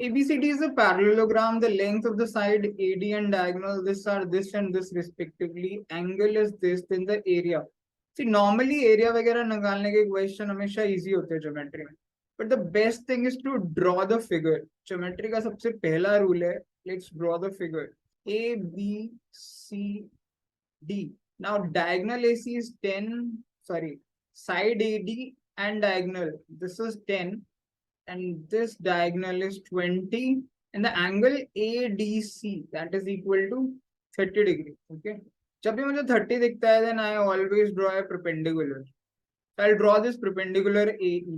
ABCD is a parallelogram. The length of the side AD and diagonal this are this and this respectively. Angle is this. Then the area. See, normally area वगैरह निकालने के question हमेशा easy होते हैं geometry में. But the best thing is to draw the figure. Geometry का सबसे पहला रूल है. Let's draw the figure. A B C D. Now diagonal AC is 10. Sorry, side AD and diagonal. This is 10. And this diagonal is 20, and the angle ADC that is equal to 30 degree. Okay. जब भी मुझे 30 दिखता है, then I always draw a perpendicular. So I'll draw this perpendicular AE.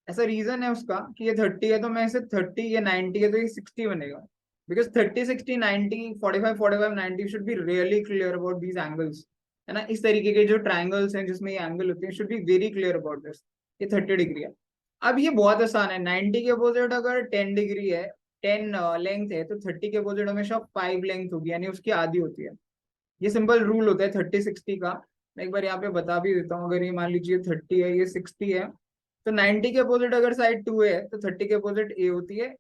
ऐसा reason है उसका कि ये 30 है तो मैं इसे 30, ये 90 है तो ये 60 बनेगा. Because 30, 60, 90, 45, 45, 90 should be really clear about these angles. है ना, इस तरीके के जो triangles हैं जिसमें ये angle होते हैं should be very clear about this. ये 30 डिग्री है. अब ये बहुत आसान है. 90 के अपोजिट अगर 10 डिग्री है, 10 लेंथ है, तो 30 के अपोजिट हमेशा 5 लेंथ होगी, यानी उसकी आधी होती है. ये सिंपल रूल होता है 30-60 का. मैं एक बार यहाँ पे बता भी देता हूँ. अगर ये मान लीजिए 30 है, ये 60 है, तो 90 के अपोजिट अगर साइड 2 है तो 30 के अपोजिट a होती है,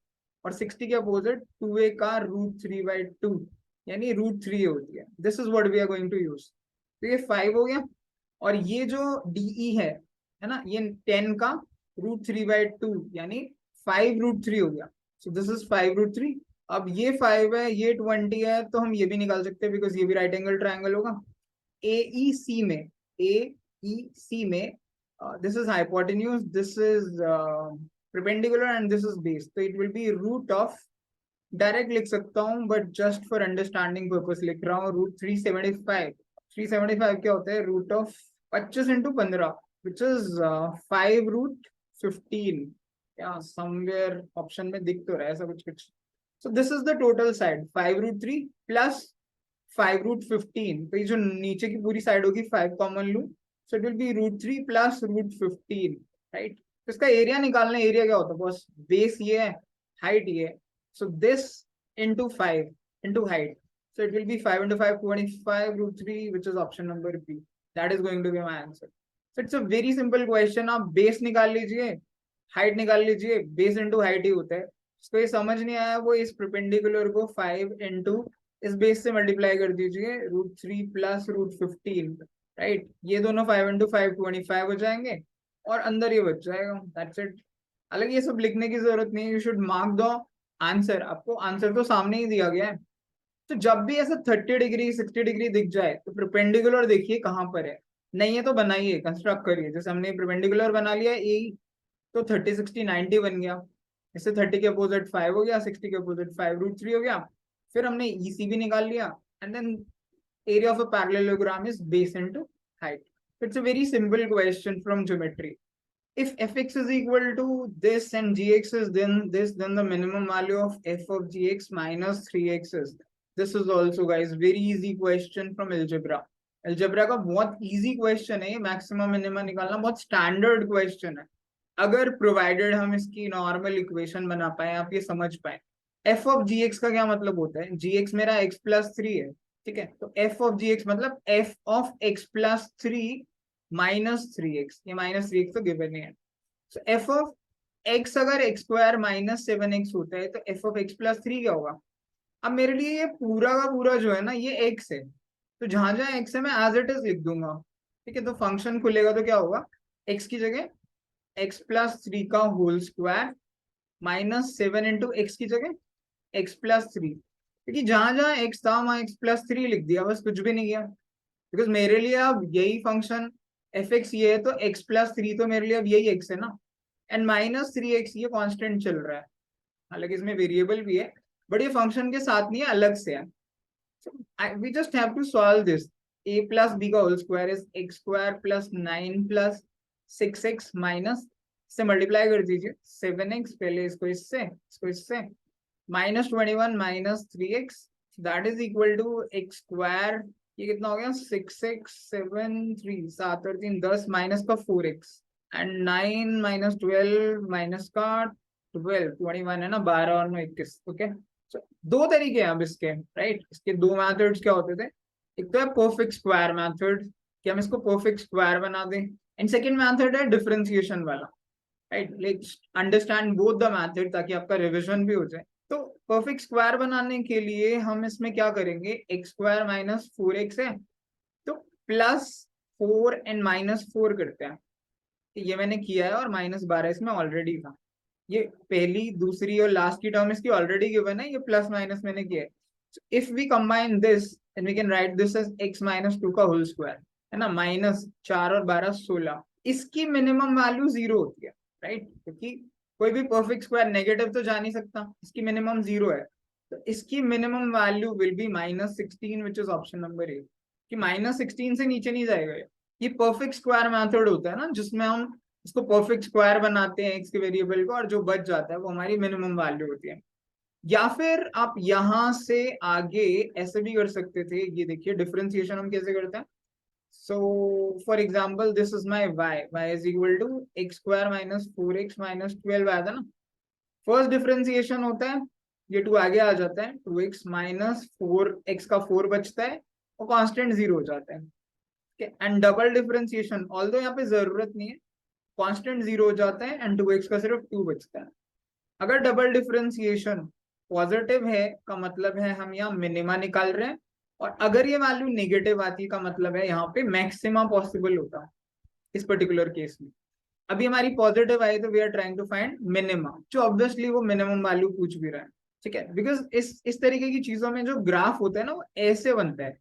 और 60 के अपोजिट 2a का √3/2 यानी √3 होती है. This is what we are going to use. तो ये 5 हो गया, और ये जो DE है ना, ये 10 का √3/2 यानी 5√3 हो गया. So this is 5√3. अब ये 5 है, ये 20 है, तो हम ये भी निकाल सकते हैं बिकॉज ये भी राइट एंगल ट्रायंगल होगा. AEC में this is hypotenuse, this is perpendicular and this is base, तो it will be root of, direct लिख सकता हूँ but just for understanding purpose लिख रहा हूँ, √375. 375 क्या होता है? Root of 25 into 15 which is 5√15. या समवेयर ऑप्शन में दिख तो रहा है ऐसा कुछ. So this is the total side 5√3 plus 5√15. तो ये जो नीचे की पूरी साइड होगी 5 कॉमन लू, so it will be √3 plus √15. Right. तो इसका एरिया निकालना. एरिया क्या होता है बॉस? बेस ये है, हाइट ये है, so this into 5 into height, so it will be 5 into 5 25√3, which is option number B. That is going to be my answer. So it's a very simple question. आप base निकाल लीजिए, height निकाल लीजिए, base into height ही होता है. इसको ये समझ नहीं आया, वो इस परपेंडिकुलर को 5 इंटू इस बेस से मल्टीप्लाई कर दीजिए, √3 प्लस √15. राइट. ये दोनों 5 into 5 25 हो जाएंगे, और अंदर ये बच जाएगा. That's it. हालांकि ये सब लिखने की जरूरत नहीं है. You should mark the answer. आपको आंसर तो सामने ही दिया गया है. तो जब भी ऐसा 30 डिग्री 60 डिग्री दिख जाए तो परपेंडिकुलर देखिए कहाँ पर है. नहीं है तो बनाइए, कंस्ट्रक्ट करिए. जैसे हमने परपेंडिकुलर बना लिया ए, तो 30 60 90 बन गया. इससे 30 के अपोजिट 5 हो गया, 60 के अपोजिट 5√3 हो गया. फिर हमने EC भी निकाल लिया, and then area of a parallelogram is base into height. It's a very simple question from geometry. If fx is equal to this and gx is then this, then the minimum value of f of gx minus 3x is. This is also guys very easy question from algebra. Algebra का बहुत easy question है ये. maximum minimum निकालना बहुत standard question है, अगर provided हम इसकी normal equation बना पाए, आप ये समझ पाए. f of gx का क्या मतलब होता है? gx मेरा x plus 3 है, ठीक है. तो f of gx मतलब f of x plus 3 -3x. ये -3x तो गिवन है. So f of x अगर x² -7x होता है, तो f of x plus 3 क्या होगा? अब मेरे लिए ये पूरा का पूरा जो है ना, ये x है, तो जहां जहां x है मैं एज इट इज लिख दूंगा. ठीक है. तो फंक्शन खुलेगा तो क्या होगा? x की जगह x plus 3 का होल स्क्वायर -7 इंटू x की जगह x plus 3. क्योंकि जहां जहां x था वहां x plus 3 लिख दिया, बस कुछ भी नहीं किया. बिकॉज मेरे लिए अब यही फंक्शन fx ये है, तो x plus 3 तो मेरे लिए अब यही x है ना, एंड -3x ये कांस्टेंट चल रहा है. हालांकि इसमें वेरिएबल भी है, बट ये फंक्शन के साथ नहीं है, अलग से है. We just have to solve this. a plus b का whole square is x² plus 9 plus 6x minus से मल्टीप्लाई कर दीजिए 7x, पहले इसको इससे -21 minus 3x, that is equal to x². ये कितना हो गया? 6x 7 3 7 और 3 10 माइनस का 4x एंड 9 minus 12 माइनस का 12 21 है ना, 12 और 9 21. ओके. दो तरीके हैं अब इसके. राइट. इसके दो मेथड्स क्या होते थे? एक तो है परफेक्ट स्क्वायर मेथड कि हम इसको परफेक्ट स्क्वायर बना दें, एंड सेकंड मेथड है डिफरेंशिएशन वाला. Right. Let's understand both the method ताकि आपका रिवीजन भी हो जाए. परफेक्ट स्क्वायर बनाने के लिए हम इसमें क्या करेंगे, एक्स स्क्वायर माइनस 4x है तो प्लस 4 एंड माइनस 4 करते हैं। ये मैंने किया है और -12 इसमें ऑलरेडी था। ये पहली दूसरी और लास्ट की टर्म इसकी ऑलरेडी गिवन है, ये प्लस माइनस मैंने किया है। If we combine this then we can write this as x minus 2 का होल स्क्वायर, है ना, -4 और 12 16। इसकी मिनिमम वैल्यू 0 होती है, राइट, क्योंकि कोई भी परफेक्ट स्क्वायर नेगेटिव तो जा नहीं सकता, इसकी मिनिमम 0 है। तो इसकी minimum value will be -16 which is option number A, कि -16 से नीचे नहीं जाएगा। ये परफेक्ट स्क्वायर मेथड होता है ना, जिसमें हम इसको परफेक्ट स्क्वायर बनाते हैं एक्स के वेरिएबल को, और जो बच जाता है वो हमारी मिनिमम वैल्यू होती है। या फिर आप यहां से आगे ऐसे भी कर सकते थे, ये देखिए डिफरेंशिएशन हम कैसे करते हैं। So for example this is my y is equal to x square minus 4x minus 12 आया था ना। फर्स्ट डिफरेंशिएशन होता है, ये 2 आगे आ जाता है, 2x माइनस 4x का 4 बचता है और कांस्टेंट 0 हो जाता है। एंड डबल डिफरेंशिएशन ऑल्दो यहाँ पे जरूरत नहीं है, कांस्टेंट 0 हो जाता है एंड 2x का सिर्फ 2 बचता है। अगर डबल डिफरेंशिएशन पॉजिटिव है का मतलब है हम यहाँ मिनिमा निकाल रहे हैं, और अगर ये वैल्यू नेगेटिव आती है का मतलब है यहाँ पे मैक्सिमा पॉसिबल होता है इस पर्टिकुलर केस में। अभी हमारी पॉजिटिव आई तो we are trying to find minima, जो ऑब्वियसली वो मिनिमम वैल्यू पूछ भी रहा है, ठीक है, बिकॉज इस तरीके की चीजों में जो ग्राफ होता है ना वो ऐसे बनता है।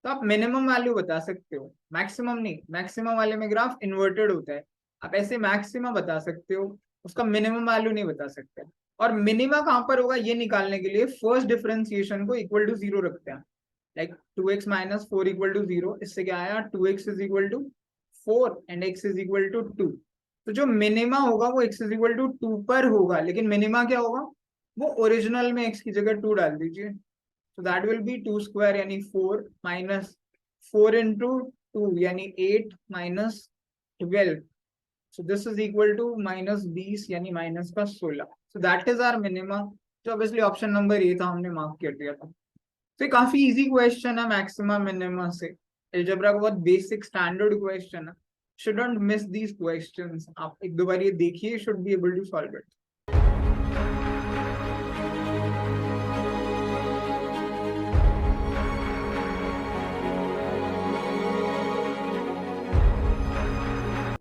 तो आप मिनिमम वैल्यू बता सकते हो, मैक्सिमम नहीं, मैक्सिमम वाले में ग्राफ इन्वर्टेड होता है। आप ऐसे मैक्सिमम बता सकते हो, उसका मिनिमम वैल्यू नहीं बता सकते। और मिनिमा कहाँ पर होगा ये निकालने के लिए फर्स्ट डिफरेंशिएशन को इक्वल टू 0 रखते हैं, like 2x minus 4 equal to 0। इससे क्या आया, 2x is equal to 4 and x is equal to 2। तो जो मिनिमा होगा वो x इज इक्वल टू 2 पर होगा, लेकिन मिनिमा क्या होगा, वो ओरिजिनल में x की जगह 2 डाल दीजिए। So that will be 2 square यानी 4 minus 4 into 2 यानी 8 minus 12. So this is equal to -20 यानी माइनस का 16. So that is our minimum, जो obviously ऑप्शन नंबर ए था, हमने मार्क कर दिया था। तो ये काफी इजी क्वेश्चन है मैक्सिमा मिनिमा से, अलजेब्रा का बहुत बेसिक स्टैंडर्ड क्वेश्चन है। Shouldn't miss these questions, आप एक दो बार ये देखिए, should be able to solve it.